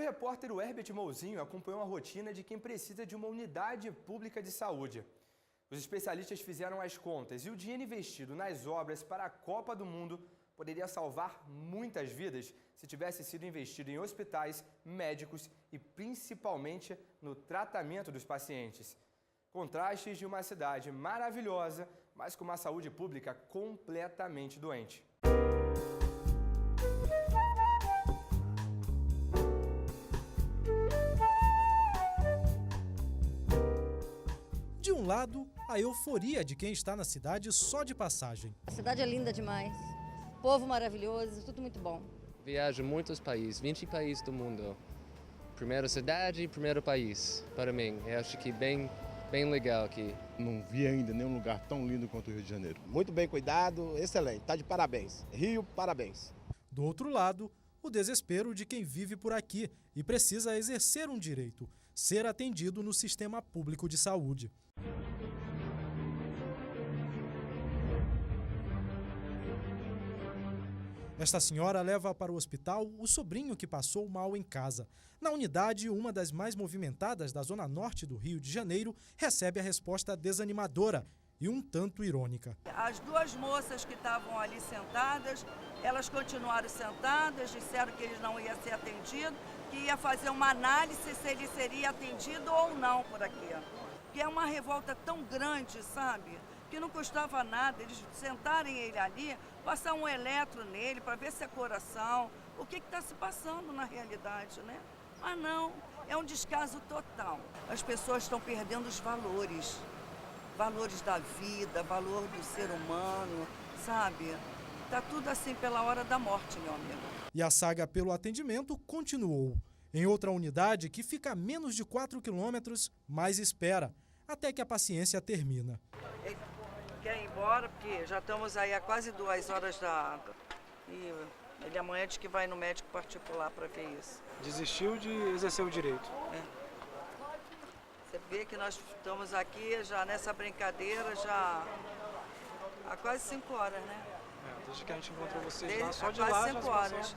repórter Herbert Mouzinho acompanhou a rotina de quem precisa de uma unidade pública de saúde. Os especialistas fizeram as contas e o dinheiro investido nas obras para a Copa do Mundo poderia salvar muitas vidas se tivesse sido investido em hospitais, médicos e principalmente no tratamento dos pacientes. Contrastes de uma cidade maravilhosa, mas com uma saúde pública completamente doente. De um lado, a euforia de quem está na cidade só de passagem. A cidade é linda demais, povo maravilhoso, tudo muito bom. Viajo em muitos países, 20 países do mundo. Primeira cidade, primeiro país, para mim. Eu acho que bem legal aqui. Não vi ainda nenhum lugar tão lindo quanto o Rio de Janeiro. Muito bem cuidado, excelente, tá de parabéns. Rio, parabéns. Do outro lado, o desespero de quem vive por aqui e precisa exercer um direito, ser atendido no sistema público de saúde. Esta senhora leva para o hospital o sobrinho que passou mal em casa. Na unidade, uma das mais movimentadas da zona norte do Rio de Janeiro, recebe a resposta desanimadora e um tanto irônica. As duas moças que estavam ali sentadas, elas continuaram sentadas, disseram que eles não iam ser atendidos, que ia fazer uma análise se ele seria atendido ou não por aqui. Que é uma revolta tão grande, sabe? Que não custava nada eles sentarem ele ali, passar um eletro nele para ver se é coração, o que está se passando na realidade, né? Ah, não, é um descaso total. As pessoas estão perdendo os valores da vida, valor do ser humano, sabe? Tá tudo assim pela hora da morte, meu amigo. E a saga pelo atendimento continuou. Em outra unidade, que fica a menos de 4 quilômetros, mais espera, até que a paciência termina. Ele quer ir embora, porque já estamos aí há quase 2 horas e ele amanhã diz que vai no médico particular para ver isso. Desistiu de exercer o direito. É. Você vê que nós estamos aqui já nessa brincadeira já há quase 5 horas, né? Desde que a gente encontrou vocês lá, só de quase lá 5 já horas.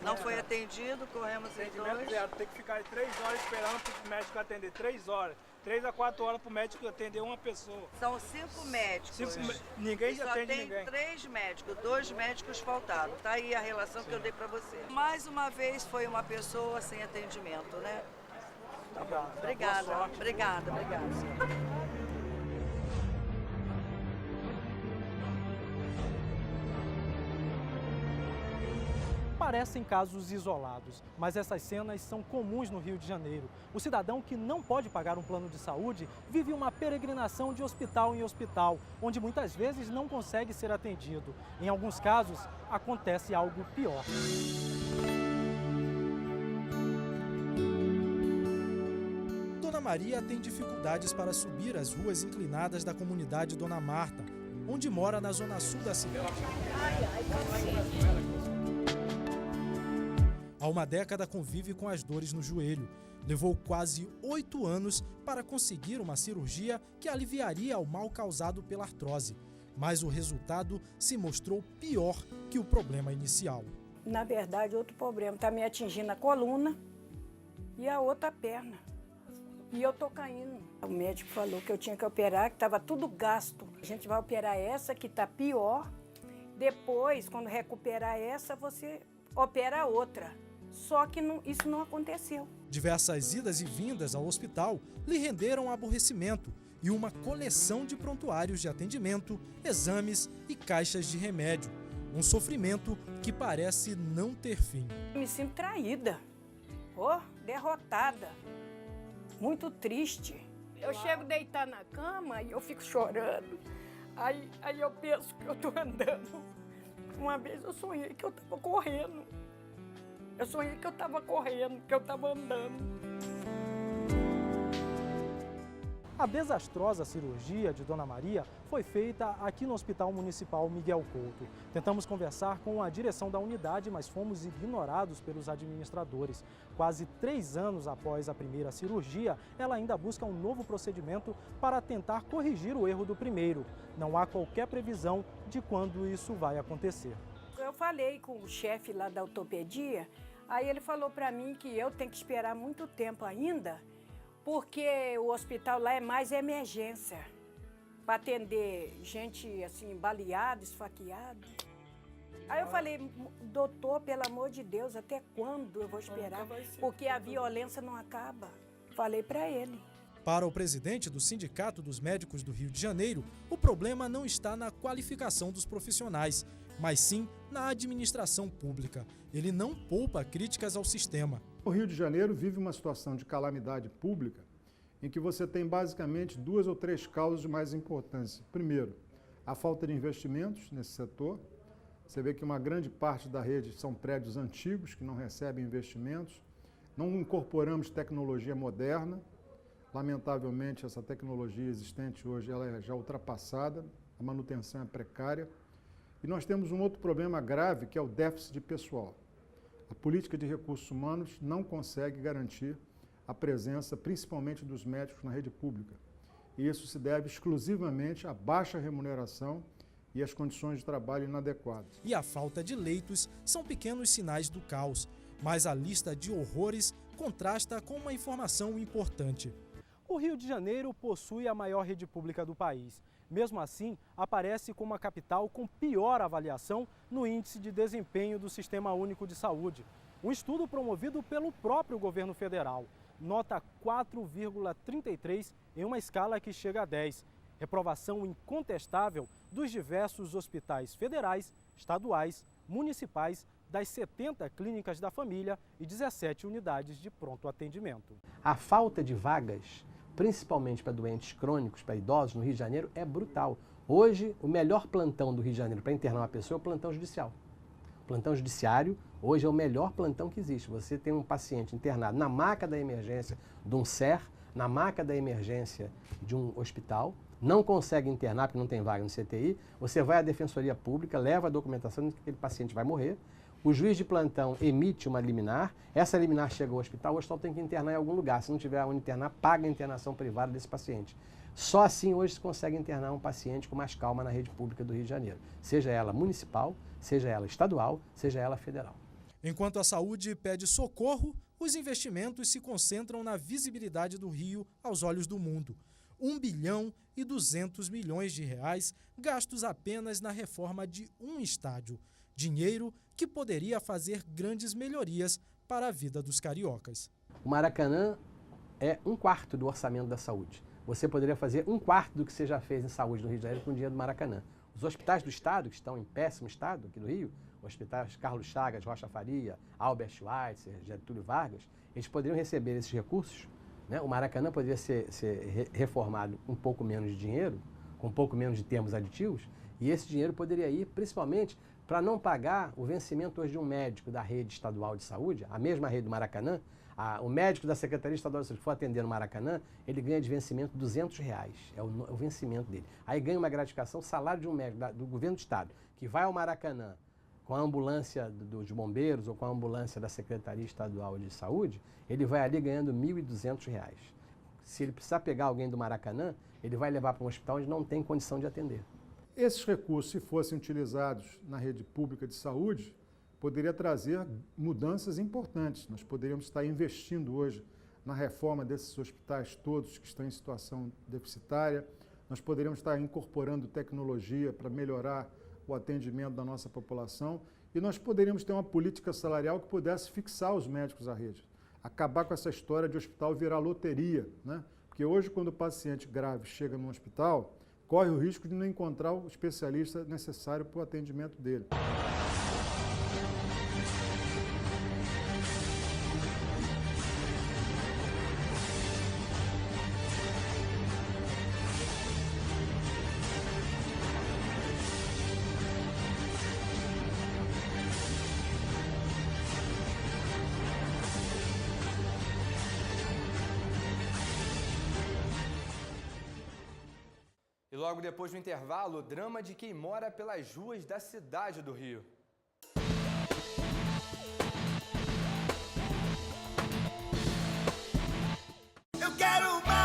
Não foi atendido, corremos em 2. Tem que ficar 3 horas esperando para o médico atender. 3 horas. 3 a 4 horas para o médico atender uma pessoa. São 5 médicos. Ninguém só atende tem ninguém. 3 médicos, 2 médicos faltaram. Tá aí a relação que eu dei para você. Mais uma vez foi uma pessoa sem atendimento, né? Tá bom. Obrigada. Obrigada. Parecem casos isolados, mas essas cenas são comuns no Rio de Janeiro. O cidadão que não pode pagar um plano de saúde vive uma peregrinação de hospital em hospital, onde muitas vezes não consegue ser atendido. Em alguns casos, acontece algo pior. Dona Maria tem dificuldades para subir as ruas inclinadas da comunidade Dona Marta, onde mora na zona sul da cidade. Há uma década convive com as dores no joelho. Levou quase 8 anos para conseguir uma cirurgia que aliviaria o mal causado pela artrose. Mas o resultado se mostrou pior que o problema inicial. Na verdade, outro problema está me atingindo a coluna e a outra perna. E eu tô caindo. O médico falou que eu tinha que operar, que estava tudo gasto. A gente vai operar essa que está pior. Depois, quando recuperar essa, você opera a outra. Só que isso não aconteceu. Diversas idas e vindas ao hospital lhe renderam aborrecimento e uma coleção de prontuários de atendimento, exames e caixas de remédio. Um sofrimento que parece não ter fim. Me sinto traída, derrotada, muito triste. Eu chego a deitar na cama e eu fico chorando. Aí eu penso que eu estou andando. Uma vez eu sonhei que eu estava correndo. Eu sonhei que eu estava correndo, que eu estava andando. A desastrosa cirurgia de Dona Maria foi feita aqui no Hospital Municipal Miguel Couto. Tentamos conversar com a direção da unidade, mas fomos ignorados pelos administradores. Quase 3 anos após a primeira cirurgia, ela ainda busca um novo procedimento para tentar corrigir o erro do primeiro. Não há qualquer previsão de quando isso vai acontecer. Eu falei com o chefe lá da ortopedia, Aí ele falou para mim que eu tenho que esperar muito tempo ainda, porque o hospital lá é mais emergência, para atender gente assim, baleada, esfaqueada. Aí eu falei, doutor, pelo amor de Deus, até quando eu vou esperar? Porque a violência não acaba. Falei para ele. Para o presidente do Sindicato dos Médicos do Rio de Janeiro, o problema não está na qualificação dos profissionais, mas sim na administração pública. Ele não poupa críticas ao sistema. O Rio de Janeiro vive uma situação de calamidade pública em que você tem basicamente 2 ou 3 causas de mais importância. Primeiro, a falta de investimentos nesse setor. Você vê que uma grande parte da rede são prédios antigos que não recebem investimentos. Não incorporamos tecnologia moderna. Lamentavelmente, essa tecnologia existente hoje ela é já ultrapassada, a manutenção é precária. E nós temos um outro problema grave, que é o déficit de pessoal. A política de recursos humanos não consegue garantir a presença, principalmente dos médicos na rede pública. E isso se deve exclusivamente à baixa remuneração e às condições de trabalho inadequadas. E a falta de leitos são pequenos sinais do caos, mas a lista de horrores contrasta com uma informação importante. O Rio de Janeiro possui a maior rede pública do país. Mesmo assim, aparece como a capital com pior avaliação no Índice de Desempenho do Sistema Único de Saúde. Um estudo promovido pelo próprio governo federal. Nota 4,33 em uma escala que chega a 10. Reprovação incontestável dos diversos hospitais federais, estaduais, municipais, das 70 clínicas da família e 17 unidades de pronto atendimento. A falta de vagas, principalmente para doentes crônicos, para idosos no Rio de Janeiro, é brutal. Hoje, o melhor plantão do Rio de Janeiro para internar uma pessoa é o plantão judicial. O plantão judiciário, hoje, é o melhor plantão que existe. Você tem um paciente internado na maca da emergência de um SER, na maca da emergência de um hospital, não consegue internar porque não tem vaga no CTI, você vai à Defensoria Pública, leva a documentação de que aquele paciente vai morrer, o juiz de plantão emite uma liminar, essa liminar chega ao hospital, o hospital tem que internar em algum lugar. Se não tiver onde internar, paga a internação privada desse paciente. Só assim hoje se consegue internar um paciente com mais calma na rede pública do Rio de Janeiro. Seja ela municipal, seja ela estadual, seja ela federal. Enquanto a saúde pede socorro, os investimentos se concentram na visibilidade do Rio aos olhos do mundo. 1,2 bilhão gastos apenas na reforma de um estádio. Dinheiro que poderia fazer grandes melhorias para a vida dos cariocas. O Maracanã é 1/4 do orçamento da saúde. Você poderia fazer 1/4 do que você já fez em saúde no Rio de Janeiro com o dinheiro do Maracanã. Os hospitais do Estado, que estão em péssimo estado aqui no Rio, hospitais Carlos Chagas, Rocha Faria, Albert Schweitzer, Getúlio Vargas, eles poderiam receber esses recursos, né? O Maracanã poderia ser reformado com um pouco menos de dinheiro, com um pouco menos de termos aditivos, e esse dinheiro poderia ir principalmente para não pagar o vencimento hoje de um médico da rede estadual de saúde, a mesma rede do Maracanã. O médico da Secretaria Estadual de Saúde que for atender no Maracanã, ele ganha de vencimento R$200, é o vencimento dele. Aí ganha uma gratificação, salário de um médico do governo do Estado, que vai ao Maracanã com a ambulância dos bombeiros ou com a ambulância da Secretaria Estadual de Saúde, ele vai ali ganhando R$1.200. Se ele precisar pegar alguém do Maracanã, ele vai levar para um hospital onde não tem condição de atender. Esses recursos, se fossem utilizados na rede pública de saúde, poderia trazer mudanças importantes. Nós poderíamos estar investindo hoje na reforma desses hospitais todos que estão em situação deficitária, nós poderíamos estar incorporando tecnologia para melhorar o atendimento da nossa população e nós poderíamos ter uma política salarial que pudesse fixar os médicos à rede, acabar com essa história de hospital virar loteria, né? Porque hoje, quando o paciente grave chega no hospital, corre o risco de não encontrar o especialista necessário para o atendimento dele. E logo depois do intervalo, o drama de quem mora pelas ruas da cidade do Rio. Eu quero mais!